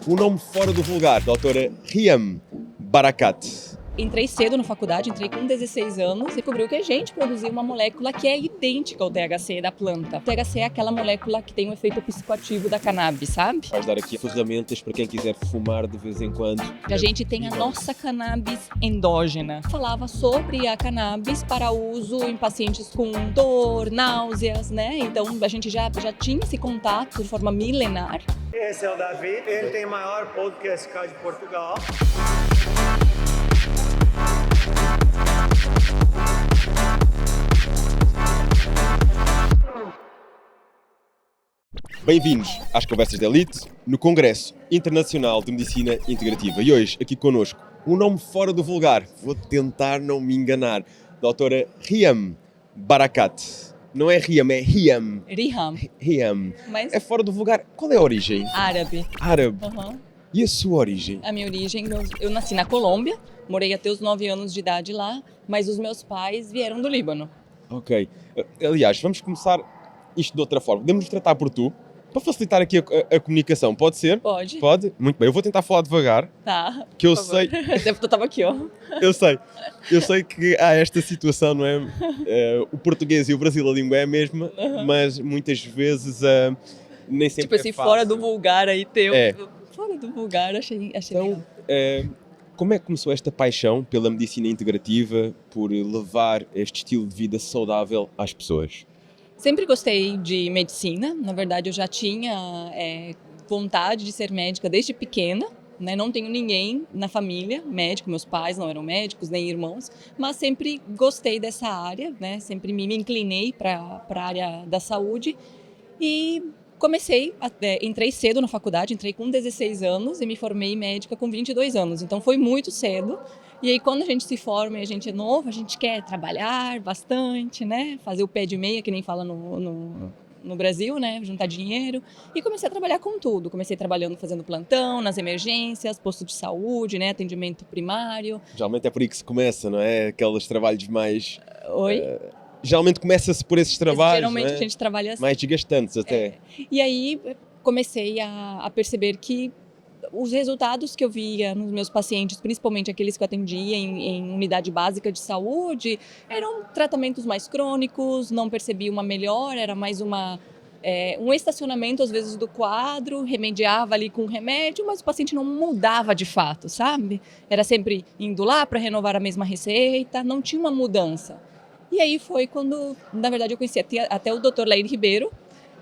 Um nome fora do vulgar, doutora Riham Barakat. Entrei cedo na faculdade, entrei com 16 anos e descobriu que a gente produzia uma molécula que é idêntica ao THC da planta. O THC é aquela molécula que tem o efeito psicoativo da cannabis, sabe? Vais dar aqui ferramentas para quem quiser fumar de vez em quando. A gente tem a nossa cannabis endógena. Falava sobre a cannabis para uso em pacientes com dor, náuseas, né? Então a gente já tinha esse contato de forma milenar. Esse é o Davi, ele tem o maior podcast cá de Portugal. Bem-vindos às Conversas de Elite, no Congresso Internacional de Medicina Integrativa. E hoje, aqui connosco, um nome fora do vulgar, vou tentar não me enganar, doutora Riham Barakat. Não é Riham, é Riham. Riham. Mas É fora do vulgar. Qual é a origem? árabe. Árabe. Uhum. E a sua origem? A minha origem, eu nasci na Colômbia, morei até os 9 anos de idade lá, mas os meus pais vieram do Líbano. Ok. Aliás, vamos começar isto de outra forma. Podemos nos tratar por tu, para facilitar aqui a comunicação. Pode ser? Pode? Pode? Muito bem. Eu vou tentar falar devagar, Tá. que eu por favor. sei... Até porque eu tava aqui, ó. Eu sei que há esta situação, não é? O português e o Brasil, a língua é a mesma, mas muitas vezes nem sempre Tipo assim, é fácil. fora do vulgar aí teu. É. Fora do vulgar, achei legal. Então, como é que começou esta paixão pela medicina integrativa, por levar este estilo de vida saudável às pessoas? Sempre gostei de medicina, na verdade eu já tinha vontade de ser médica desde pequena, né? Não tenho ninguém na família médico, meus pais não eram médicos, nem irmãos, mas sempre gostei dessa área, né? Sempre me inclinei para a área da saúde e entrei cedo na faculdade, entrei com 16 anos e me formei médica com 22 anos, então foi muito cedo. E aí quando a gente se forma e a gente é novo, a gente quer trabalhar bastante, né? Fazer o pé de meia, que nem fala no Brasil, né? Juntar dinheiro. E comecei a trabalhar com tudo. Comecei trabalhando, fazendo plantão, nas emergências, posto de saúde, né? Atendimento primário. Geralmente é por aí que se começa, não é? Aqueles trabalhos mais... Oi? Geralmente começa-se por esses trabalhos, Geralmente não é? a gente trabalha assim. Mais desgastantes até. E aí comecei a perceber que os resultados que eu via nos meus pacientes, principalmente aqueles que eu atendia em unidade básica de saúde, eram tratamentos mais crônicos, não percebia uma melhora, era mais um estacionamento às vezes do quadro, remediava ali com remédio, mas o paciente não mudava de fato, sabe? Era sempre indo lá para renovar a mesma receita, não tinha uma mudança. E aí foi quando, na verdade, eu conheci até o Dr. Lair Ribeiro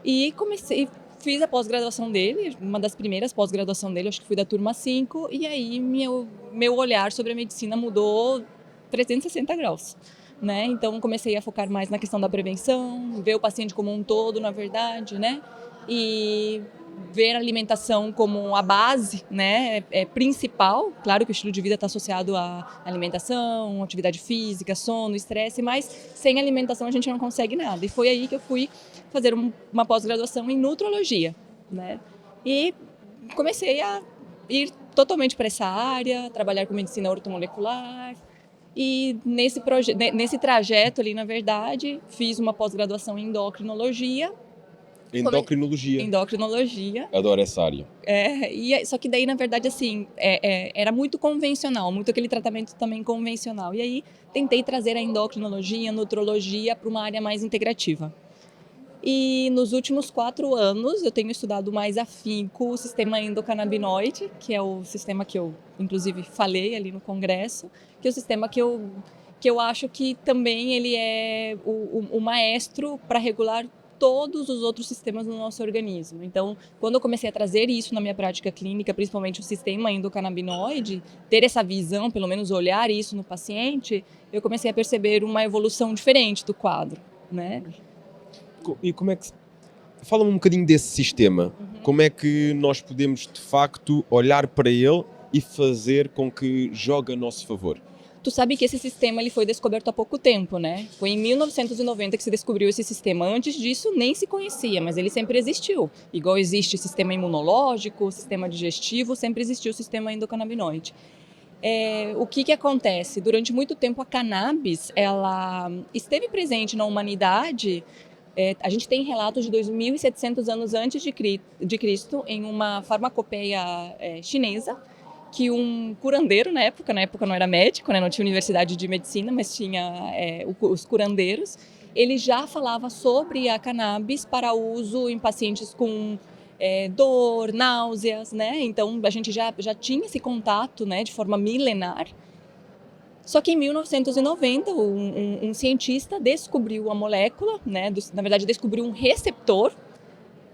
e fiz a pós-graduação dele, uma das primeiras pós-graduação dele, acho que fui da turma 5, e aí meu olhar sobre a medicina mudou 360 graus, né? Então comecei a focar mais na questão da prevenção, ver o paciente como um todo, na verdade, né? E ver a alimentação como a base, né, principal. Claro que o estilo de vida está associado à alimentação, atividade física, sono, estresse, mas sem alimentação a gente não consegue nada. E foi aí que eu fui fazer uma pós-graduação em nutrologia, né? E comecei a ir totalmente para essa área, trabalhar com medicina ortomolecular. E nesse trajeto ali, na verdade, fiz uma pós-graduação em endocrinologia. Endocrinologia. Adoro essa área. Só que daí, na verdade, assim, era muito convencional, muito aquele tratamento também convencional. E aí, tentei trazer a endocrinologia, a nutrologia para uma área mais integrativa. E nos últimos 4 anos, eu tenho estudado mais afinco o sistema endocannabinoide, que é o sistema que eu, inclusive, falei ali no congresso, que é o sistema que eu acho que também ele é o maestro para regular todos os outros sistemas no nosso organismo. Então, quando eu comecei a trazer isso na minha prática clínica, principalmente o sistema endocannabinoide, ter essa visão, pelo menos olhar isso no paciente, eu comecei a perceber uma evolução diferente do quadro, né? E como é que... Fala-me um bocadinho desse sistema. Como é que nós podemos, de facto, olhar para ele e fazer com que jogue a nosso favor? Tu sabe que esse sistema ele foi descoberto há pouco tempo, né? Foi em 1990 que se descobriu esse sistema. Antes disso, nem se conhecia, mas ele sempre existiu. Igual existe o sistema imunológico, o sistema digestivo, sempre existiu o sistema endocannabinoide. O que acontece? Durante muito tempo, a cannabis ela esteve presente na humanidade A gente tem relatos de 2.700 anos antes de Cristo, em uma farmacopeia chinesa, que um curandeiro na época não era médico, né, não tinha universidade de medicina, mas tinha os curandeiros, ele já falava sobre a cannabis para uso em pacientes com dor, náuseas, né? Então a gente já tinha esse contato, né, de forma milenar. Só que em 1990, um cientista descobriu a molécula, né, na verdade descobriu um receptor,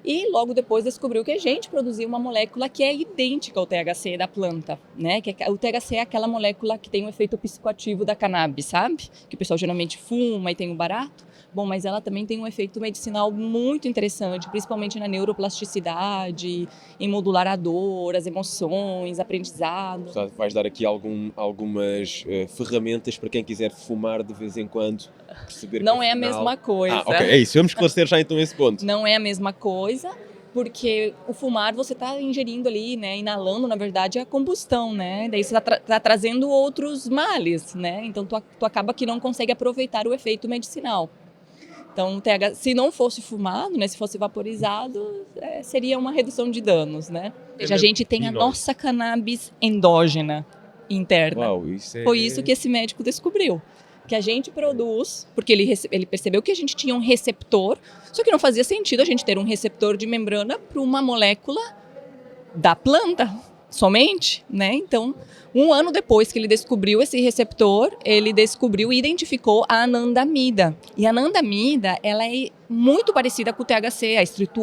e logo depois descobriu que a gente produzia uma molécula que é idêntica ao THC da planta, né? Que o THC é aquela molécula que tem o efeito psicoativo da cannabis, sabe? Que o pessoal geralmente fuma e tem o barato. Bom, mas ela também tem um efeito medicinal muito interessante, principalmente na neuroplasticidade, em modular a dor, as emoções, aprendizado. Vais dar aqui algumas ferramentas para quem quiser fumar de vez em quando, perceber Não que é a afinal... mesma coisa. Ok, é isso. Vamos esclarecer já então esse ponto. Não é a mesma coisa, porque o fumar você está ingerindo ali, né, inalando, na verdade, a combustão, né? Daí você está trazendo outros males, né? Então tu acaba que não consegue aproveitar o efeito medicinal. Então, se não fosse fumado, né, se fosse vaporizado, seria uma redução de danos, né? Veja, a gente tem a nossa cannabis endógena, interna. Uau, Foi isso que esse médico descobriu. Que a gente produz, porque ele percebeu que a gente tinha um receptor, só que não fazia sentido a gente ter um receptor de membrana para uma molécula da planta somente, né? Então, um ano depois que ele descobriu esse receptor, ele descobriu e identificou a anandamida. E a anandamida, ela é muito parecida com o THC,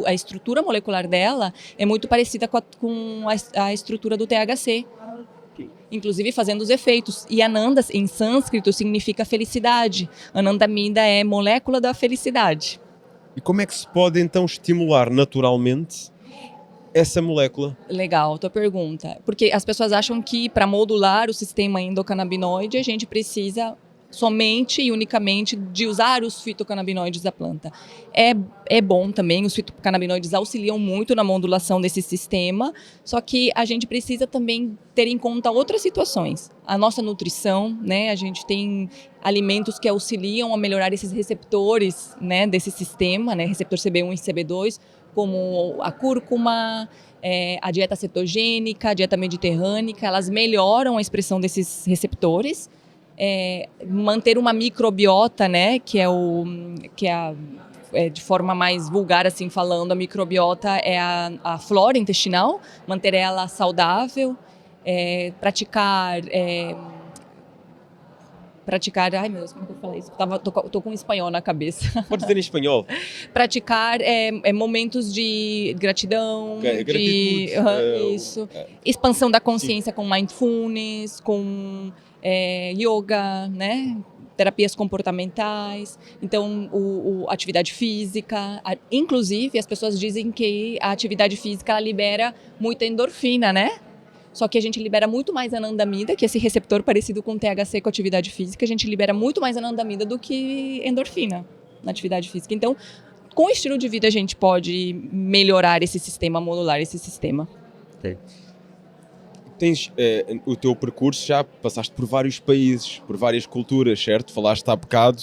a estrutura molecular dela é muito parecida com a estrutura do THC. Inclusive fazendo os efeitos. E Ananda, em sânscrito, significa felicidade. Anandamida é molécula da felicidade. E como é que se pode então estimular naturalmente essa molécula? Legal, tua pergunta. Porque as pessoas acham que para modular o sistema endocannabinoide a gente precisa somente e unicamente de usar os fitocannabinoides da planta. É bom também, os fitocannabinoides auxiliam muito na modulação desse sistema, só que a gente precisa também ter em conta outras situações. A nossa nutrição, né? A gente tem alimentos que auxiliam a melhorar esses receptores, né, desse sistema, né, receptor CB1 e CB2, como a cúrcuma, a dieta cetogênica, a dieta mediterrânica, elas melhoram a expressão desses receptores. Manter uma microbiota, né, de forma mais vulgar assim falando, a microbiota é a flora intestinal, manter ela saudável, praticar, ai meu Deus, como que eu falei isso? Tô com espanhol na cabeça. Pode dizer em espanhol. Praticar momentos de gratidão, gratitude, isso, expansão da consciência com mindfulness, com yoga, né? Terapias comportamentais, então atividade física, inclusive as pessoas dizem que a atividade física ela libera muita endorfina, né? Só que a gente libera muito mais anandamida, que é esse receptor parecido com THC com atividade física, a gente libera muito mais anandamida do que endorfina na atividade física. Então, com o estilo de vida a gente pode melhorar esse sistema, modular esse sistema. Ok. Tens o teu percurso, já passaste por vários países, por várias culturas, certo? Falaste há bocado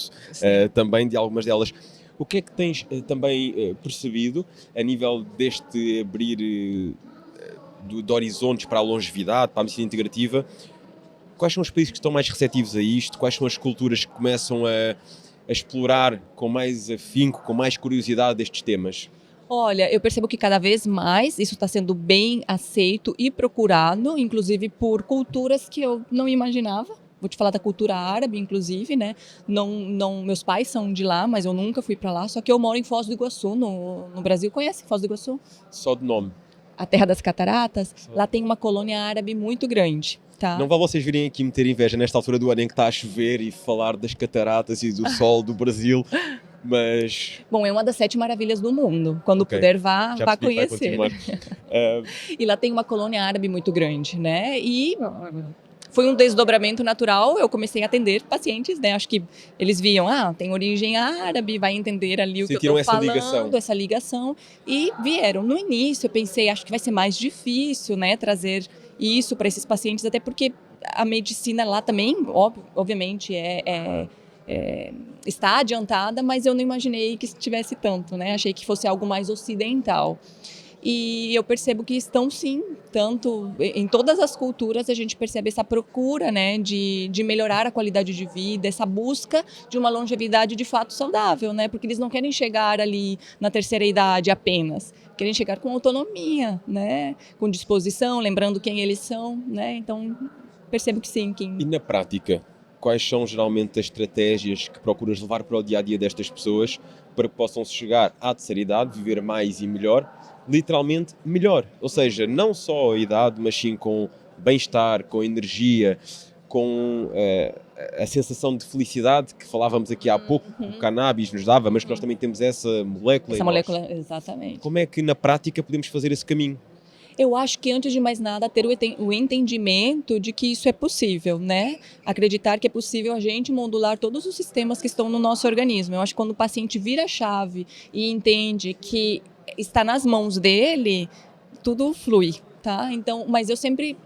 também de algumas delas. O que é que tens também percebido a nível deste abrir de horizontes para a longevidade, para a medicina integrativa? Quais são os países que estão mais receptivos a isto? Quais são as culturas que começam a explorar com mais afinco, com mais curiosidade estes temas? Olha, eu percebo que cada vez mais isso está sendo bem aceito e procurado, inclusive por culturas que eu não imaginava. Vou te falar da cultura árabe, inclusive, né? Não, meus pais são de lá, mas eu nunca fui para lá. Só que eu moro em Foz do Iguaçu, no Brasil. Conhece Foz do Iguaçu? Só de nome. A Terra das Cataratas. Lá tem uma colônia árabe muito grande. Tá. Não vá vocês virem aqui meter inveja nesta altura do ano em que está a chover e falar das cataratas e do sol do Brasil, mas... Bom, é uma das 7 maravilhas do mundo. Quando puder, vá conhecer. E lá tem uma colônia árabe muito grande, né? E foi um desdobramento natural. Eu comecei a atender pacientes, né? Acho que eles viam, tem origem árabe, vai entender ali o que eu estou falando, essa ligação. E vieram. No início eu pensei, acho que vai ser mais difícil, né? Trazer isso para esses pacientes, até porque a medicina lá também, obviamente, está adiantada, mas eu não imaginei que tivesse tanto, né? Achei que fosse algo mais ocidental. E eu percebo que estão sim, tanto em todas as culturas a gente percebe essa procura, né, de melhorar a qualidade de vida, essa busca de uma longevidade de fato saudável, né, porque eles não querem chegar ali na terceira idade apenas, querem chegar com autonomia, né, com disposição, lembrando quem eles são, né, então percebo que sim. E na prática, quais são geralmente as estratégias que procuras levar para o dia-a-dia destas pessoas para que possam chegar à terceira idade, viver mais e melhor, literalmente melhor? Ou seja, não só a idade, mas sim com bem-estar, com energia, com a sensação de felicidade que falávamos aqui há pouco, que o cannabis nos dava, mas que nós também temos essa molécula em Essa nós. molécula, exatamente. Como é que na prática podemos fazer esse caminho? Eu acho que, antes de mais nada, ter o entendimento de que isso é possível, né? Acreditar que é possível a gente modular todos os sistemas que estão no nosso organismo. Eu acho que quando o paciente vira a chave e entende que está nas mãos dele, tudo flui, tá? Então, mas eu sempre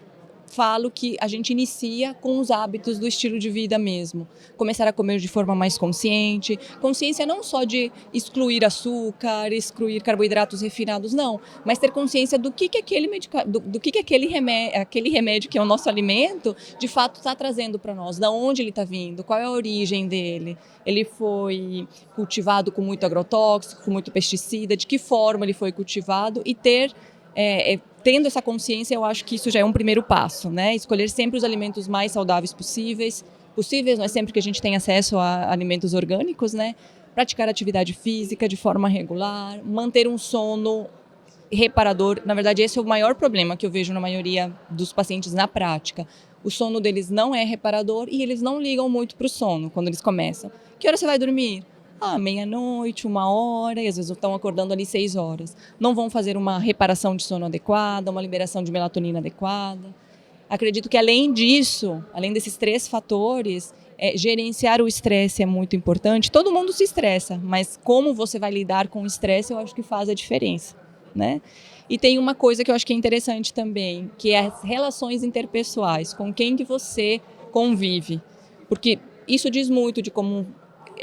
falo que a gente inicia com os hábitos do estilo de vida mesmo. Começar a comer de forma mais consciente. Consciência não só de excluir açúcar, excluir carboidratos refinados, não. Mas ter consciência do que aquele remédio que é o nosso alimento, de fato está trazendo para nós. Da onde ele está vindo, qual é a origem dele. Ele foi cultivado com muito agrotóxico, com muito pesticida, de que forma ele foi cultivado e tendo essa consciência, eu acho que isso já é um primeiro passo, né? Escolher sempre os alimentos mais saudáveis possíveis, não é sempre que a gente tem acesso a alimentos orgânicos, né? Praticar atividade física de forma regular, manter um sono reparador. Na verdade, esse é o maior problema que eu vejo na maioria dos pacientes na prática. O sono deles não é reparador e eles não ligam muito para o sono quando eles começam. Que hora você vai dormir? Meia-noite, 1 hora, e às vezes estão acordando ali 6 horas. Não vão fazer uma reparação de sono adequada, uma liberação de melatonina adequada. Acredito que, além disso, além desses 3 fatores, gerenciar o estresse é muito importante. Todo mundo se estressa, mas como você vai lidar com o estresse, eu acho que faz a diferença, né? E tem uma coisa que eu acho que é interessante também, que é as relações interpessoais, com quem que você convive. Porque isso diz muito de como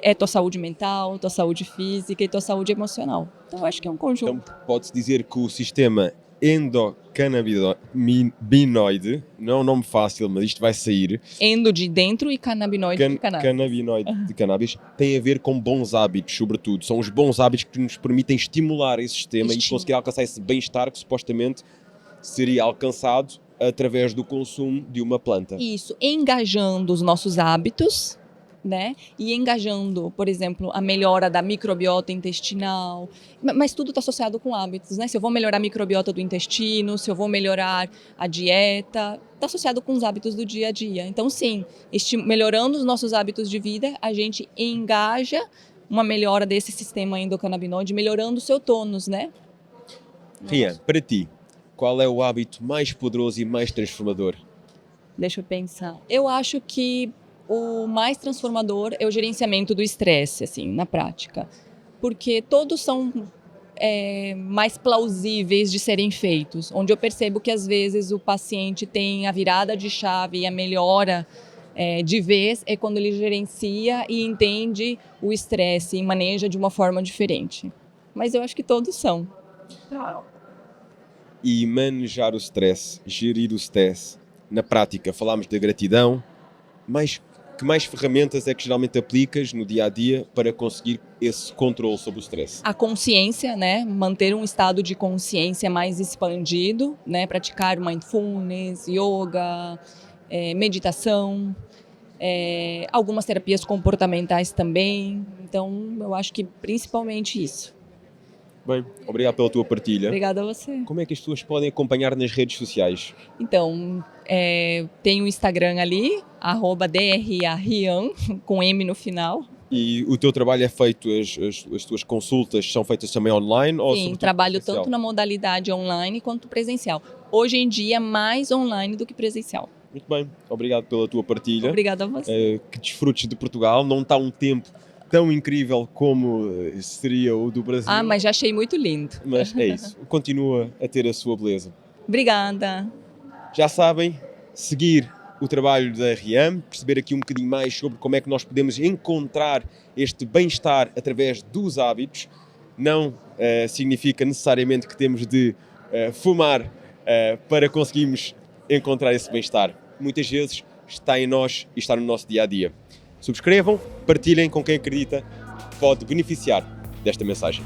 é tua saúde mental, tua saúde física e tua saúde emocional. Então, eu acho que é um conjunto. Então, pode-se dizer que o sistema endocannabinoide, não é um nome fácil, mas isto vai sair. Endo de dentro e canabinoide de cannabis. Cannabinoide de cannabis tem a ver com bons hábitos, sobretudo. São os bons hábitos que nos permitem estimular esse sistema e conseguir alcançar esse bem-estar que supostamente seria alcançado através do consumo de uma planta. Isso, engajando os nossos hábitos, né? E engajando, por exemplo, a melhora da microbiota intestinal, mas tudo está associado com hábitos, né? Se eu vou melhorar a microbiota do intestino, se eu vou melhorar a dieta, está associado com os hábitos do dia a dia. Então, sim, melhorando os nossos hábitos de vida, a gente engaja uma melhora desse sistema endocannabinoide, melhorando o seu tônus, né? Rian, para ti, qual é o hábito mais poderoso e mais transformador? Deixa eu pensar. Eu acho que o mais transformador é o gerenciamento do estresse, assim, na prática. Porque todos são mais plausíveis de serem feitos. Onde eu percebo que, às vezes, o paciente tem a virada de chave e a melhora de vez é quando ele gerencia e entende o estresse e maneja de uma forma diferente. Mas eu acho que todos são. E manejar o stress, gerir o stress, na prática, falámos da gratidão, mas que mais ferramentas é que geralmente aplicas no dia-a-dia para conseguir esse controle sobre o stress? A consciência, né? Manter um estado de consciência mais expandido, né? Praticar mindfulness, yoga, meditação, algumas terapias comportamentais também. Então, eu acho que principalmente isso. Bem, obrigado pela tua partilha. Obrigada a você. Como é que as pessoas podem acompanhar nas redes sociais? Então, tem o Instagram ali, @drarian, com M no final. E o teu trabalho é feito, as tuas consultas são feitas também online? Ou Sim, trabalho tanto na modalidade online quanto presencial. Hoje em dia, mais online do que presencial. Muito bem, obrigado pela tua partilha. Obrigada a você. Que desfrutes de Portugal. Não está um tempo tão incrível como seria o do Brasil. Mas já achei muito lindo. Mas é isso, continua a ter a sua beleza. Obrigada. Já sabem, seguir o trabalho da Riam, perceber aqui um bocadinho mais sobre como é que nós podemos encontrar este bem-estar através dos hábitos. Não significa necessariamente que temos de fumar para conseguirmos encontrar esse bem-estar. Muitas vezes está em nós e está no nosso dia-a-dia. Subscrevam, partilhem com quem acredita que pode beneficiar desta mensagem.